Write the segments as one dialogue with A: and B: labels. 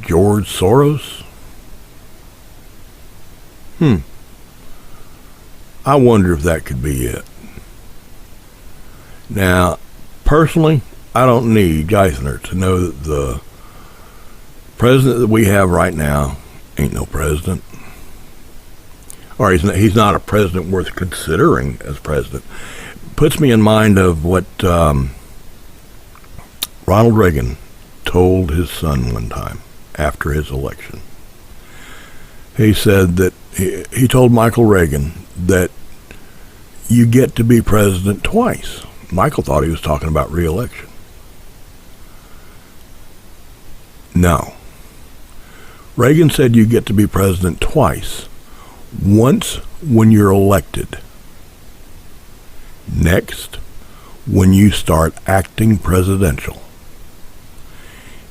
A: George Soros? I wonder if that could be it. Now, personally, I don't need Giethner to know that the president that we have right now ain't no president. Or he's not a president worth considering as president. Puts me in mind of what Ronald Reagan told his son one time after his election. He said that he told Michael Reagan that you get to be president twice. Michael thought he was talking about re-election. No. Reagan said you get to be president twice. Once when you're elected. Next, when you start acting presidential.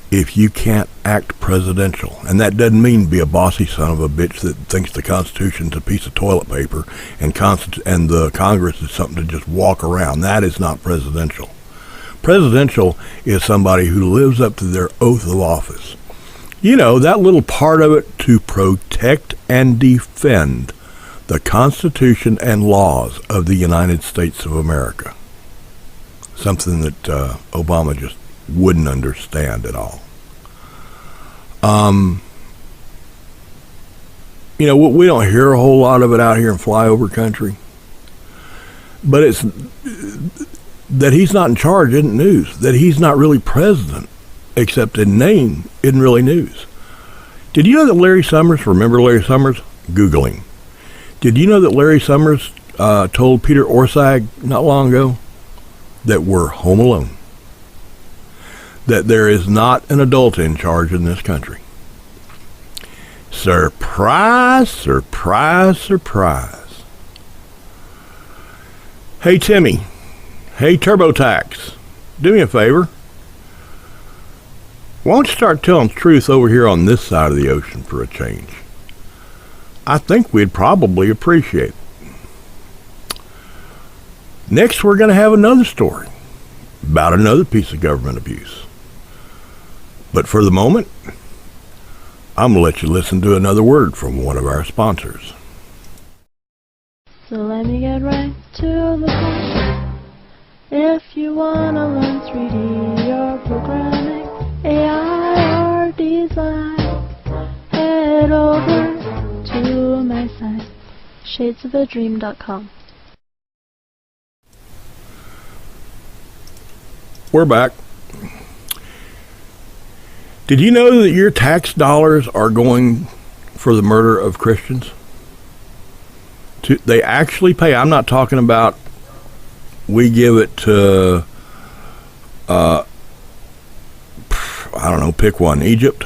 A: If you can't act presidential, and that doesn't mean be a bossy son of a bitch that thinks the Constitution's a piece of toilet paper and the Congress is something to just walk around. That is not presidential. Presidential is somebody who lives up to their oath of office. You know, that little part of it to protect and defend the Constitution and laws of the United States of America. Something that Obama just wouldn't understand at all. You know, we don't hear a whole lot of it out here in flyover country. But it's that he's not in charge isn't news. That he's not really president, except in name, isn't really news. Did you know that Larry Summers, remember Larry Summers? Google him. Did you know that Larry Summers told Peter Orszag not long ago that we're home alone? That there is not an adult in charge in this country. Surprise, surprise, surprise. Hey, Timmy. Hey, Turbo Tax. Do me a favor. Why don't you start telling the truth over here on this side of the ocean for a change? I think we'd probably appreciate it. Next, we're going to have another story about another piece of government abuse. But for the moment, I'm going to let you listen to another word from one of our sponsors.
B: So let me get right to the point. If you want to learn 3D or programming, AI or design, head over to my site, shadesofadream.com.
A: We're back. Did you know that your tax dollars are going for the murder of Christians? They actually pay. I'm not talking about we give it to, I don't know, pick one, Egypt,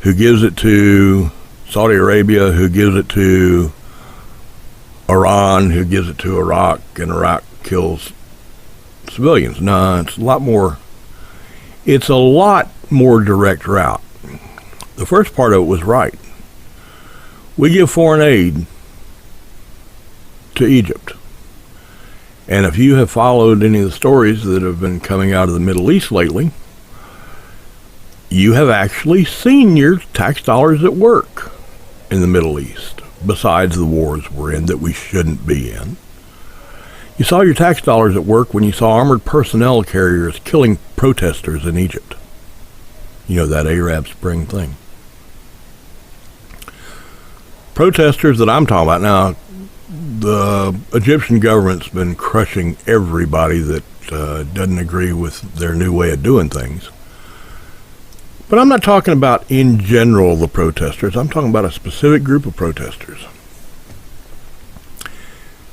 A: who gives it to Saudi Arabia, who gives it to Iran, who gives it to Iraq, and Iraq kills civilians. No, it's a lot more. It's a lot more direct route. The first part of it was right. We give foreign aid to Egypt. And if you have followed any of the stories that have been coming out of the Middle East lately, you have actually seen your tax dollars at work in the Middle East, besides the wars we're in that we shouldn't be in. You saw your tax dollars at work when you saw armored personnel carriers killing protesters in Egypt. You know, that Arab Spring thing. Protesters that I'm talking about now, the Egyptian government's been crushing everybody that doesn't agree with their new way of doing things. But I'm not talking about in general the protesters. I'm talking about a specific group of protesters.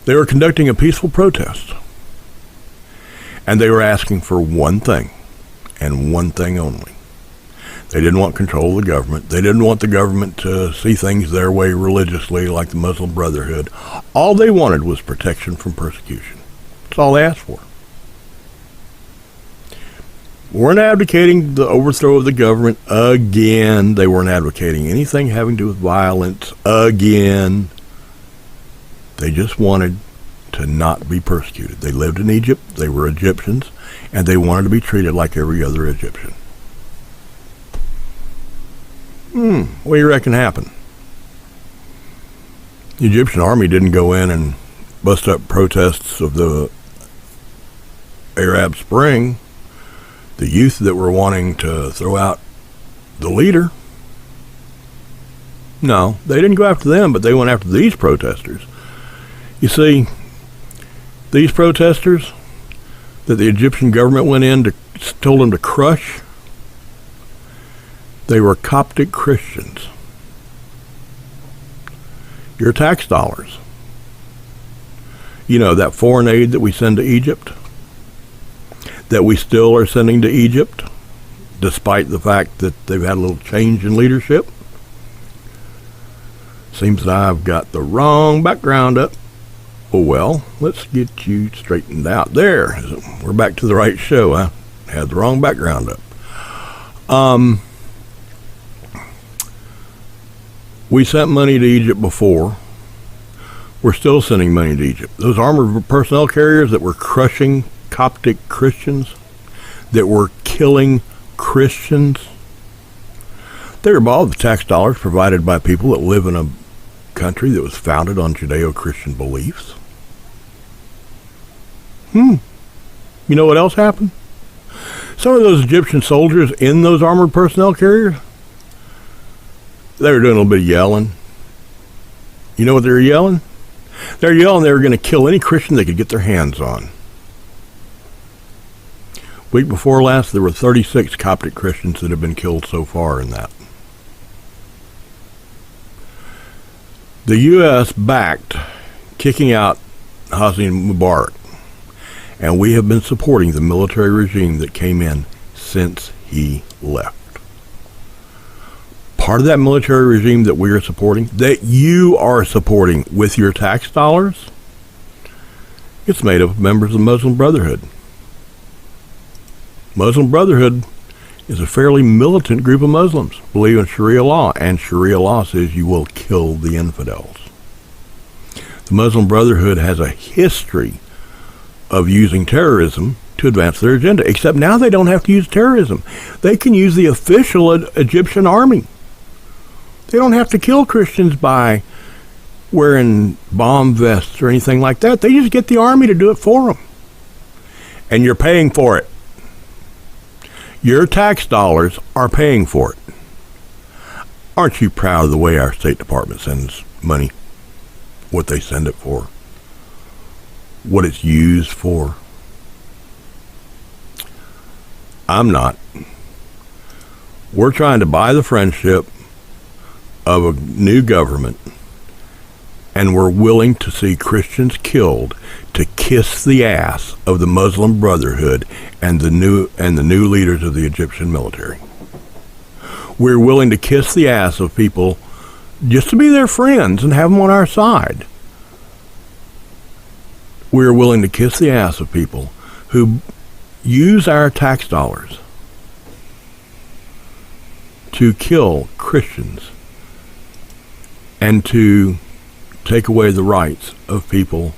A: They were conducting a peaceful protest. And they were asking for one thing, and one thing only. They didn't want control of the government. They didn't want the government to see things their way religiously like the Muslim Brotherhood. All they wanted was protection from persecution. That's all they asked for. Weren't advocating the overthrow of the government again. They weren't advocating anything having to do with violence again. They just wanted to not be persecuted. They lived in Egypt. They were Egyptians, and they wanted to be treated like every other Egyptian. What do you reckon happened? The Egyptian army didn't go in and bust up protests of the Arab Spring, the youth that were wanting to throw out the leader. No, they didn't go after them, but they went after these protesters. You see, these protesters that the Egyptian government went in to told them to crush, they were Coptic Christians. Your tax dollars. You know, that foreign aid that we send to Egypt, that we still are sending to Egypt, despite the fact that they've had a little change in leadership. Seems that I've got the wrong background up. Oh well, let's get you straightened out. There, we're back to the right show. I had the wrong background up. We sent money to Egypt before. We're still sending money to Egypt. Those armored personnel carriers that were crushing Coptic Christians, that were killing Christians, they were all the tax dollars provided by people that live in a country that was founded on Judeo-Christian beliefs. You know what else happened? Some of those Egyptian soldiers in those armored personnel carriers, they were doing a little bit of yelling. You know what they were yelling? They were yelling they were going to kill any Christian they could get their hands on. Week before last, there were 36 Coptic Christians that have been killed so far in that. The U.S. backed kicking out Hosni Mubarak, and we have been supporting the military regime that came in since he left. Part of that military regime that we are supporting, that you are supporting with your tax dollars, it's made up of members of the Muslim Brotherhood. Muslim Brotherhood is a fairly militant group of Muslims, believe in Sharia law, and Sharia law says you will kill the infidels. The Muslim Brotherhood has a history of using terrorism to advance their agenda, except now they don't have to use terrorism. They can use the official Egyptian army. They don't have to kill Christians by wearing bomb vests or anything like that. They just get the army to do it for them. And you're paying for it. Your tax dollars are paying for it. Aren't you proud of the way our State Department sends money? What they send it for? What it's used for? I'm not. We're trying to buy the friendship of a new government, and we're willing to see Christians killed to kiss the ass of the Muslim Brotherhood and the new leaders of the Egyptian military. We're willing to kiss the ass of people just to be their friends and have them on our side. We're willing to kiss the ass of people who use our tax dollars to kill Christians and to take away the rights of people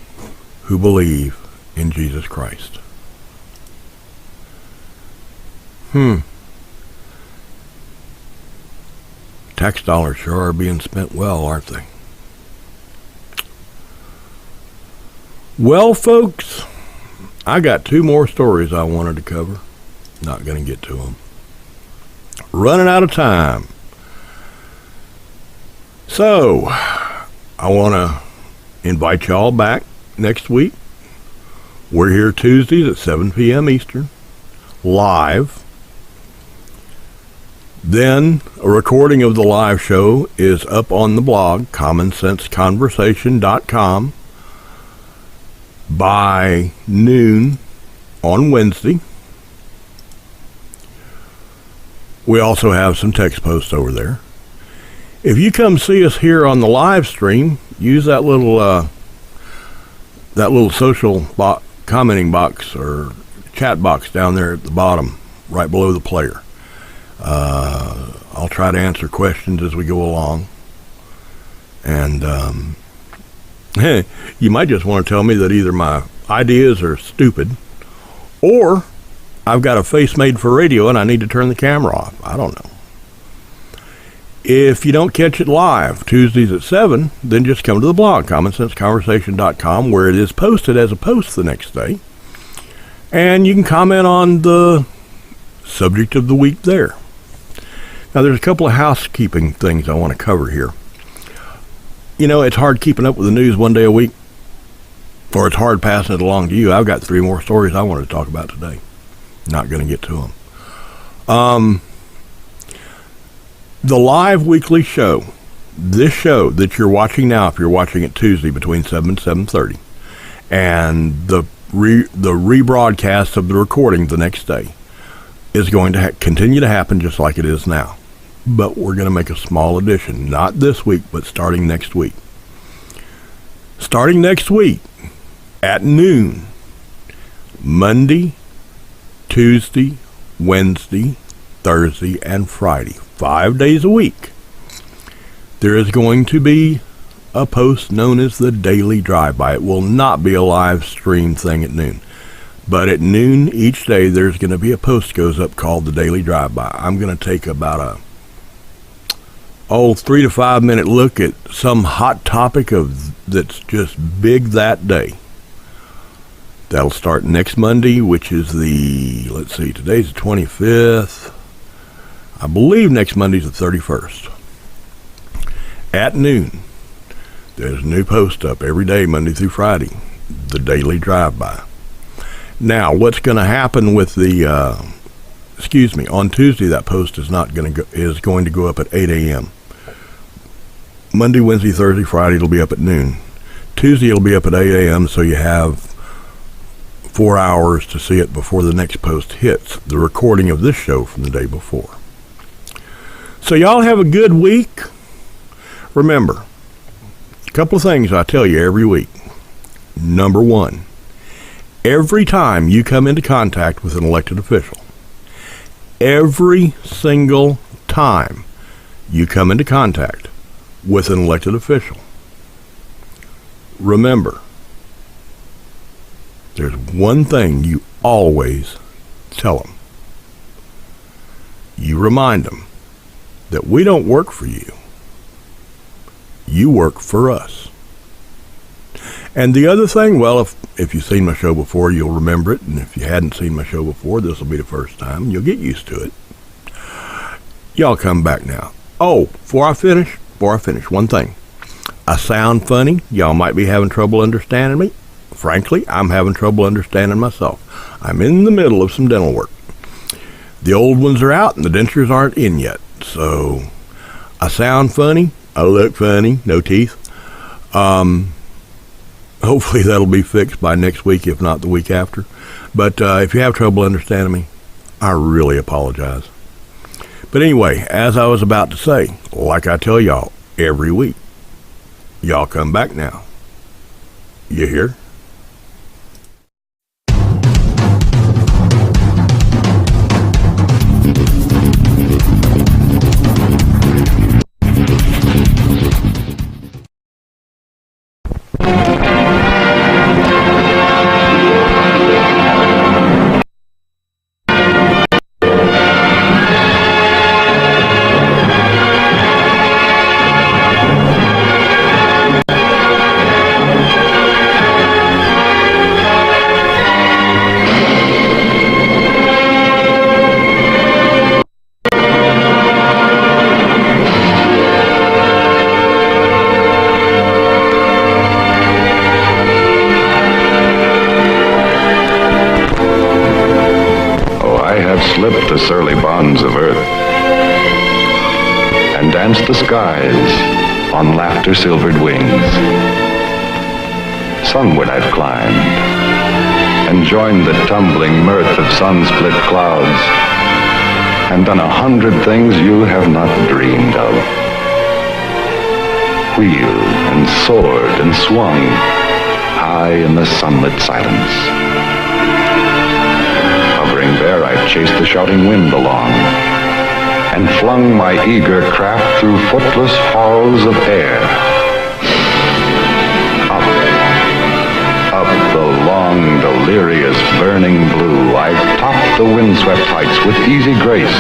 A: who believe in Jesus Christ. Tax dollars sure are being spent well, aren't they? Well, folks, I got two more stories I wanted to cover. Not going to get to them. Running out of time. So, I want to invite y'all back next week. We're here Tuesdays at 7 p.m. Eastern, live. Then, a recording of the live show is up on the blog, commonsenseconversation.com, by noon on Wednesday. We also have some text posts over there. If you come see us here on the live stream, use that little social commenting box or chat box down there at the bottom, right below the player. I'll try to answer questions as we go along. And you might just want to tell me that either my ideas are stupid or I've got a face made for radio and I need to turn the camera off. I don't know. If you don't catch it live, Tuesdays at 7, then just come to the blog, commonsenseconversation.com, where it is posted as a post the next day. And you can comment on the subject of the week there. Now, there's a couple of housekeeping things I want to cover here. You know, it's hard keeping up with the news one day a week, or it's hard passing it along to you. I've got 3 more stories I wanted to talk about today. Not going to get to them. The live weekly show, this show that you're watching now, if you're watching it Tuesday between 7 and 7:30, and the rebroadcast of the recording the next day is going to continue to happen just like it is now. But we're going to make a small addition, not this week, but starting next week. Starting next week at noon, Monday, Tuesday, Wednesday, Thursday, and Friday, 5 days a week, there is going to be a post known as the Daily Drive-By. It will not be a live stream thing at noon, but at noon each day there's going to be a post goes up called the Daily Drive-By. I'm going to take about a 3 to 5 minute look at some hot topic that's just big that day. That'll start next Monday, which is today's the 25th. I believe next Monday's the 31st. At noon, there's a new post up every day, Monday through Friday, the Daily Drive-By. Now, what's going to happen with on Tuesday, that post is going to go up at 8 a.m. Monday, Wednesday, Thursday, Friday, it'll be up at noon. Tuesday, it'll be up at 8 a.m., so you have 4 hours to see it before the next post hits, the recording of this show from the day before. So y'all have a good week. Remember, a couple of things I tell you every week. Number 1, every time you come into contact with an elected official, every single time you come into contact with an elected official, remember, there's one thing you always tell them. You remind them that we don't work for you. You work for us. And the other thing, well, if you've seen my show before, you'll remember it. And if you hadn't seen my show before, this will be the first time. You'll get used to it. Y'all come back now. Oh, before I finish, one thing. I sound funny. Y'all might be having trouble understanding me. Frankly, I'm having trouble understanding myself. I'm in the middle of some dental work. The old ones are out and the dentures aren't in yet. So I sound funny. I look funny. No teeth. Hopefully that'll be fixed by next week, if not the week after. But if you have trouble understanding me, I really apologize. But anyway, as I was about to say, like I tell y'all every week, y'all come back now. You hear?
C: Slipped the surly bonds of earth and danced the skies on laughter-silvered wings. Sunward I've climbed and joined the tumbling mirth of sun-split clouds and done 100 things you have not dreamed of. Wheeled and soared and swung high in the sunlit silence. There I've chased the shouting wind along and flung my eager craft through footless halls of air. Up the long, delirious, burning blue, I've topped the windswept heights with easy grace